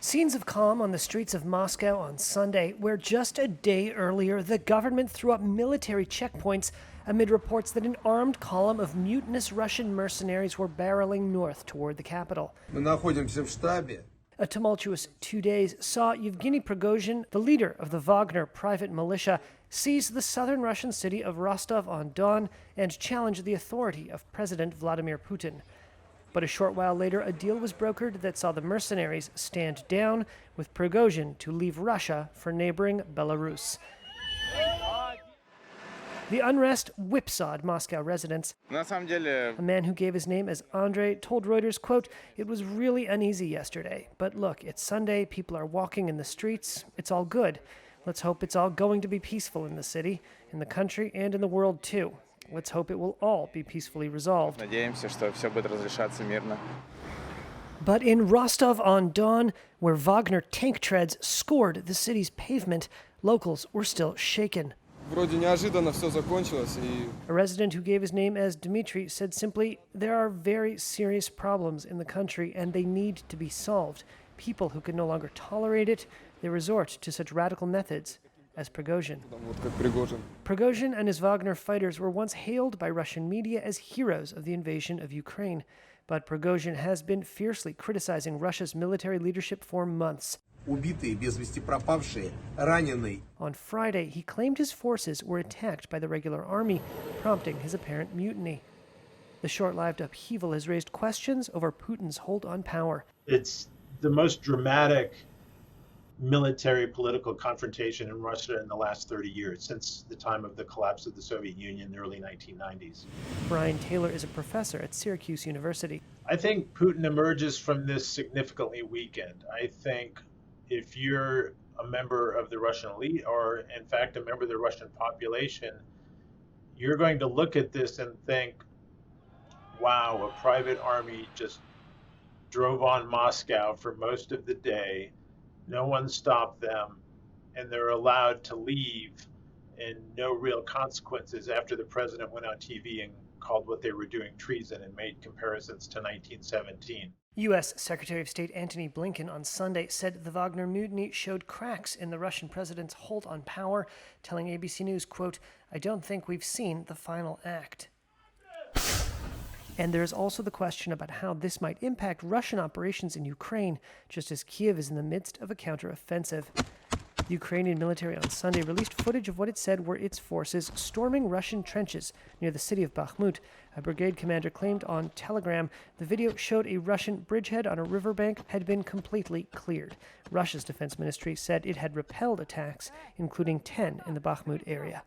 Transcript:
Scenes of calm on the streets of Moscow on Sunday, where just a day earlier the government threw up military checkpoints amid reports that an armed column of mutinous Russian mercenaries were barreling north toward the capital. A tumultuous 2 days saw Yevgeny Prigozhin, the leader of the Wagner private militia, seize the southern Russian city of Rostov-on-Don and challenge the authority of President Vladimir Putin. But a short while later, a deal was brokered that saw the mercenaries stand down, with Prigozhin to leave Russia for neighboring Belarus. The unrest whipsawed Moscow residents. A man who gave his name as Andrei told Reuters, quote, "It was really uneasy yesterday. But look, it's Sunday, people are walking in the streets. It's all good. Let's hope it's all going to be peaceful in the city, in the country, and in the world too. Let's hope it will all be peacefully resolved." But in Rostov-on-Don, where Wagner tank treads scored the city's pavement, locals were still shaken. A resident who gave his name as Dmitry said simply, "There are very serious problems in the country and they need to be solved. People who can no longer tolerate it, they resort to such radical methods as Prigozhin." Prigozhin and his Wagner fighters were once hailed by Russian media as heroes of the invasion of Ukraine. But Prigozhin has been fiercely criticizing Russia's military leadership for months. On Friday, he claimed his forces were attacked by the regular army, prompting his apparent mutiny. The short-lived upheaval has raised questions over Putin's hold on power. It's the most dramatic military political confrontation in Russia in the last 30 years, since the time of the collapse of the Soviet Union in the early 1990s. Brian Taylor is a professor at Syracuse University. I think Putin emerges from this significantly weakened. I think if you're a member of the Russian elite, or in fact a member of the Russian population, you're going to look at this and think, wow, a private army just drove on Moscow for most of the day. No one stopped them, and they're allowed to leave, and no real consequences after the president went on TV and called what they were doing treason and made comparisons to 1917. U.S. Secretary of State Antony Blinken on Sunday said the Wagner mutiny showed cracks in the Russian president's hold on power, telling ABC News, quote, "I don't think we've seen the final act." And there's also the question about how this might impact Russian operations in Ukraine, just as Kiev is in the midst of a counteroffensive. The Ukrainian military on Sunday released footage of what it said were its forces storming Russian trenches near the city of Bakhmut. A brigade commander claimed on Telegram the video showed a Russian bridgehead on a riverbank had been completely cleared. Russia's defense ministry said it had repelled attacks, including 10 in the Bakhmut area.